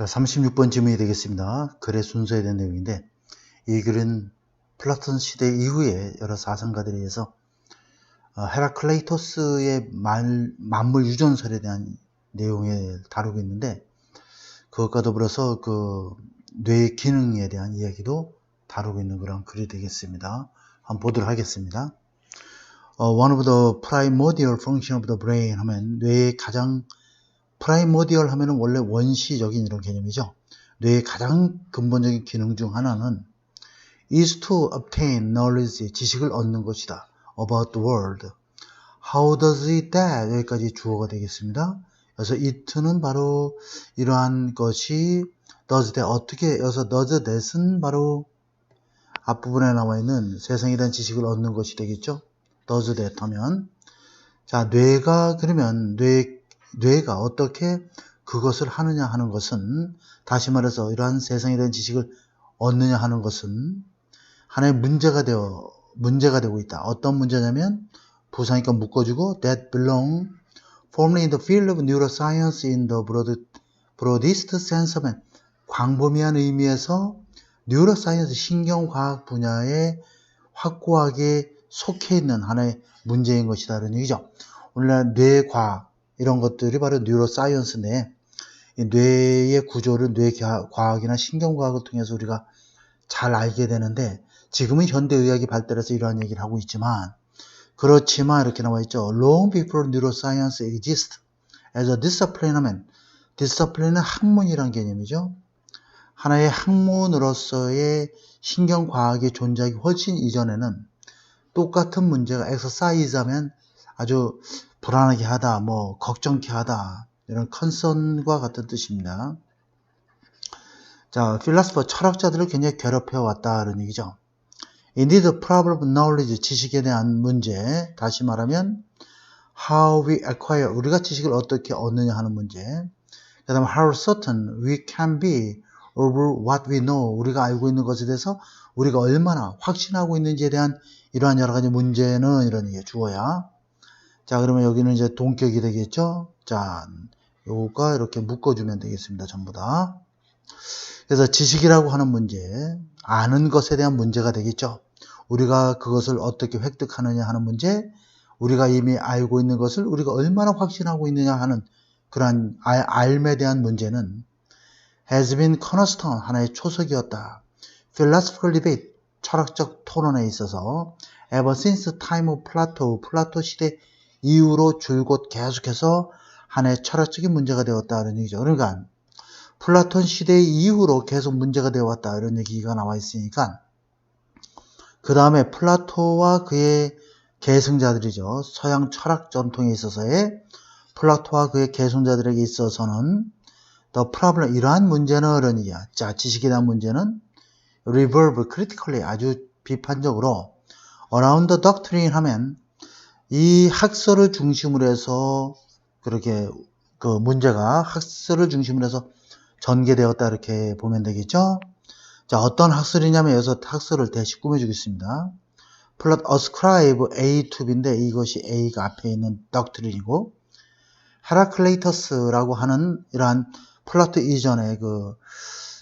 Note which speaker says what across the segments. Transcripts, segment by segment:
Speaker 1: 자, 36번 질문이 되겠습니다. 글의 순서에 대한 내용인데, 이 글은 플라톤 시대 이후에 여러 사상가들에 의해서 헤라클레이토스의 만물 유전설에 대한 내용을 다루고 있는데, 그것과 더불어서 그 뇌의 기능에 대한 이야기도 다루고 있는 그런 글이 되겠습니다. 한번 보도록 하겠습니다. One of the primordial function of the brain 하면 뇌의 가장 프라이모디얼 하면은 원래 원시적인 이런 개념이죠. 뇌의 가장 근본적인 기능 중 하나는 is to obtain knowledge, 지식을 얻는 것이다. about the world. How does it that? 여기까지 주어가 되겠습니다. 그래서 it는 바로 이러한 것이 does that, 어떻게, 여기서 does that은 바로 앞부분에 나와 있는 세상에 대한 지식을 얻는 것이 되겠죠. does that 하면. 자, 뇌가 그러면 뇌가 어떻게 그것을 하느냐 하는 것은, 다시 말해서 이러한 세상에 대한 지식을 얻느냐 하는 것은 하나의 문제가 되고 있다. 어떤 문제냐면 부사니까 묶어주고 that belong formerly in the field of neuroscience in the broadest sense of it. 광범위한 의미에서 뉴로사이언스 신경과학 분야에 확고하게 속해 있는 하나의 문제인 것이다. 이런 얘기죠. 오늘날 뇌과학 이런 것들이 바로 뉴로사이언스인데, 뇌의 구조를 뇌과학이나 신경과학을 통해서 우리가 잘 알게 되는데, 지금은 현대의학이 발달해서 이러한 얘기를 하고 있지만, 그렇지만 이렇게 나와 있죠. Long before neuroscience exists as a discipline 하면, discipline은 학문이란 개념이죠. 하나의 학문으로서의 신경과학의 존재하기 훨씬 이전에는 똑같은 문제가 exercise 하면 아주 불안하게 하다, 걱정케 하다, 이런 컨선과 같은 뜻입니다. 자, 필라스퍼, 철학자들을 굉장히 괴롭혀 왔다는 얘기죠. Indeed, the problem of knowledge, 지식에 대한 문제, 다시 말하면 how we acquire, 우리가 지식을 어떻게 얻느냐 하는 문제, 그 다음에 how certain we can be over what we know, 우리가 알고 있는 것에 대해서 우리가 얼마나 확신하고 있는지에 대한 이러한 여러 가지 문제는, 이런 얘기예요. 주어야. 자, 그러면 여기는 이제 동격이 되겠죠? 자, 요거가 이렇게 묶어주면 되겠습니다. 전부 다. 그래서 지식이라고 하는 문제, 아는 것에 대한 문제가 되겠죠. 우리가 그것을 어떻게 획득하느냐 하는 문제, 우리가 이미 알고 있는 것을 우리가 얼마나 확신하고 있느냐 하는 그러한 알에 대한 문제는 has been cornerstone, 하나의 초석이었다. philosophical debate, 철학적 토론에 있어서 ever since time of Plato, 플라토 시대 이후로 줄곧 계속해서 하나의 철학적인 문제가 되었다, 이런 얘기죠. 그러니까 플라톤 시대 이후로 계속 문제가 되어왔다, 이런 얘기가 나와 있으니까, 그 다음에 플라토와 그의 계승자들이죠. 서양 철학 전통에 있어서의 플라토와 그의 계승자들에게 있어서는 the problem, 이러한 문제는 이런 얘기야. 자, 지식에 대한 문제는 revolve critically, 아주 비판적으로 around the doctrine 하면 이 학설을 중심으로 해서 그렇게 그 문제가 학설을 중심으로 해서 전개되었다, 이렇게 보면 되겠죠. 자, 어떤 학설이냐면 여기서 학설을 대시 꾸며주겠습니다. ascribe A to B인데 이것이 A가 앞에 있는 doctrine이고, 헤라클레이터스라고 하는 이러한 플라토 이전의 그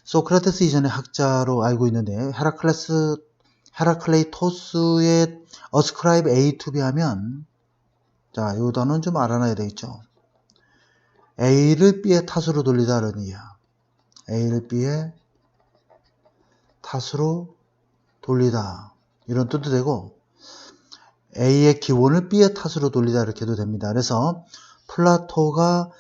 Speaker 1: 소크라테스 이전의 학자로 알고 있는데, 헤라클레이토스의 ascribe A to B 하면, 자, 이 단어는 좀 알아놔야 되겠죠. A를 B의 탓으로 돌리다, 이런 얘기야. A를 B의 탓으로 돌리다, 이런 뜻도 되고, A의 기원을 B의 탓으로 돌리다, 이렇게 해도 됩니다. 그래서 플라토가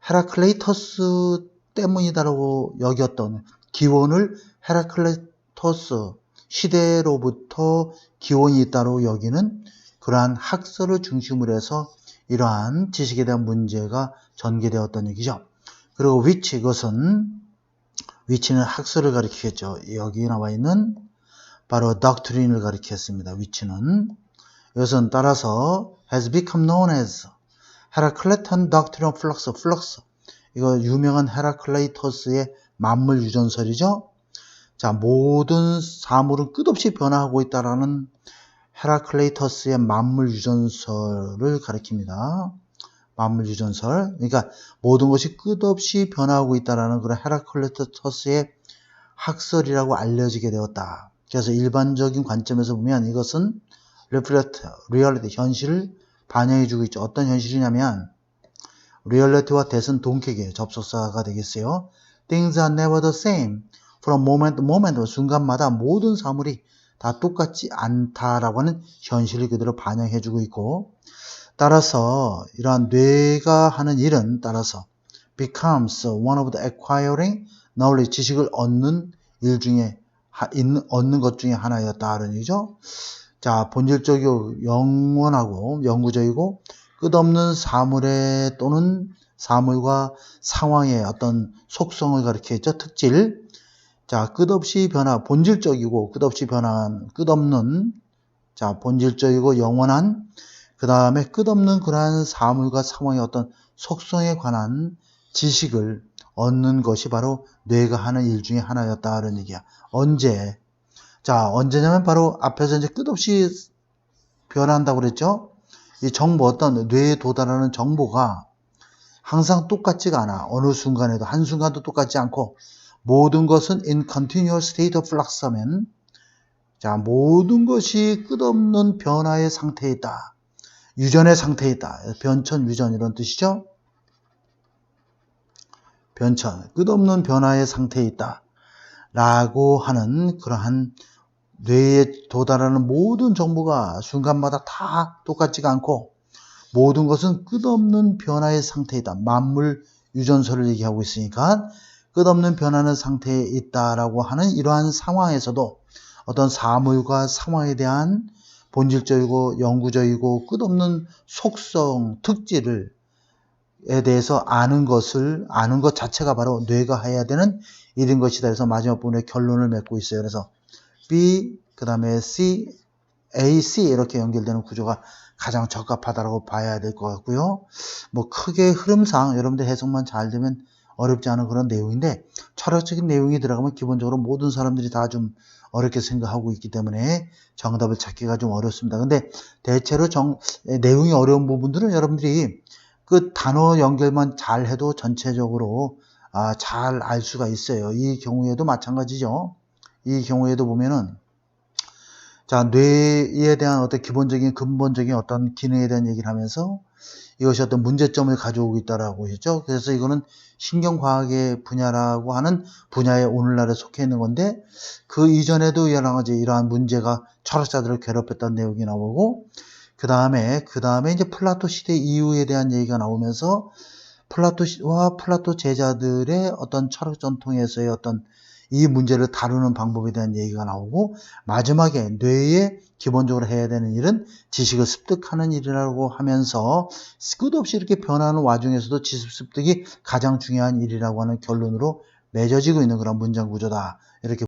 Speaker 1: 헤라클레이토스 때문이다라고 여겼던 기원을 헤라클레이토스 시대로부터 기원이 있다고 여기는 그러한 학설을 중심으로 해서 이러한 지식에 대한 문제가 전개되었던 얘기죠. 그리고 which, 이것은 위치는 학설을 가리키겠죠. 여기 나와 있는 바로 doctrine을 가리키겠습니다. 위치는 이것은 따라서 has become known as Heraclitan doctrine of flux. 이거 유명한 헤라클레이토스의 만물 유전설이죠. 자, 모든 사물은 끝없이 변화하고 있다라는 헤라클레이토스의 만물 유전설을 가리킵니다. 만물 유전설. 그러니까 모든 것이 끝없이 변화하고 있다라는 그런 헤라클리토스의 학설이라고 알려지게 되었다. 그래서 일반적인 관점에서 보면 이것은 리얼리티, 현실을 반영해주고 있죠. 어떤 현실이냐면 리얼리티와 대은 동격의 접속사가 되겠어요. Things are never the same. From moment to moment, 순간마다 모든 사물이 다 똑같지 않다라고 하는 현실을 그대로 반영해주고 있고, 따라서 이러한 뇌가 하는 일은 따라서 becomes one of the acquiring knowledge, 지식을 얻는 일 중에 얻는 것 중에 하나였다는 얘기죠. 자, 본질적이고 영원하고 영구적이고 끝없는 사물의 또는 사물과 상황의 어떤 속성을 가리키죠. 특질. 자, 끝없이 변화, 본질적이고 끝없이 변한, 끝없는, 자, 본질적이고 영원한, 그 다음에 끝없는 그러한 사물과 상황의 어떤 속성에 관한 지식을 얻는 것이 바로 뇌가 하는 일 중에 하나였다는 얘기야. 언제? 자, 언제냐면 바로 앞에서 이제 끝없이 변한다고 그랬죠? 이 정보, 어떤 뇌에 도달하는 정보가 항상 똑같지가 않아. 어느 순간에도, 한순간도 똑같지 않고, 모든 것은 in continuous state of flux 하면, 자, 모든 것이 끝없는 변화의 상태에 있다. 유전의 상태에 있다. 변천, 유전 이런 뜻이죠? 변천, 끝없는 변화의 상태에 있다. 라고 하는 그러한 뇌에 도달하는 모든 정보가 순간마다 다 똑같지가 않고 모든 것은 끝없는 변화의 상태에 있다. 만물 유전설을 얘기하고 있으니까 끝없는 변하는 상태에 있다라고 하는 이러한 상황에서도 어떤 사물과 상황에 대한 본질적이고 영구적이고 끝없는 속성, 특질을 에 대해서 아는 것 자체가 바로 뇌가 해야 되는 일인 것이다. 그래서 마지막 부분에 결론을 맺고 있어요. 그래서 B, 그 다음에 C, A, C 이렇게 연결되는 구조가 가장 적합하다고 봐야 될 것 같고요. 뭐 크게 흐름상 여러분들 해석만 잘 되면 어렵지 않은 그런 내용인데 철학적인 내용이 들어가면 기본적으로 모든 사람들이 다 좀 어렵게 생각하고 있기 때문에 정답을 찾기가 좀 어렵습니다. 근데 대체로 내용이 어려운 부분들은 여러분들이 그 단어 연결만 잘 해도 전체적으로 잘 알 수가 있어요. 이 경우에도 마찬가지죠. 이 경우에도 보면은 자, 뇌에 대한 어떤 기본적인 근본적인 어떤 기능에 대한 얘기를 하면서 이것이 어떤 문제점을 가져오고 있다라고 했죠. 그래서 이거는 신경과학의 분야라고 하는 분야에 오늘날에 속해 있는 건데 그 이전에도 이러한 문제가 철학자들을 괴롭혔다는 내용이 나오고 그 다음에 이제 플라토 시대 이후에 대한 얘기가 나오면서 플라토 제자들의 어떤 철학 전통에서의 어떤 이 문제를 다루는 방법에 대한 얘기가 나오고 마지막에 뇌에 기본적으로 해야 되는 일은 지식을 습득하는 일이라고 하면서 끝없이 이렇게 변하는 와중에서도 지식 습득이 가장 중요한 일이라고 하는 결론으로 맺어지고 있는 그런 문장 구조다. 이렇게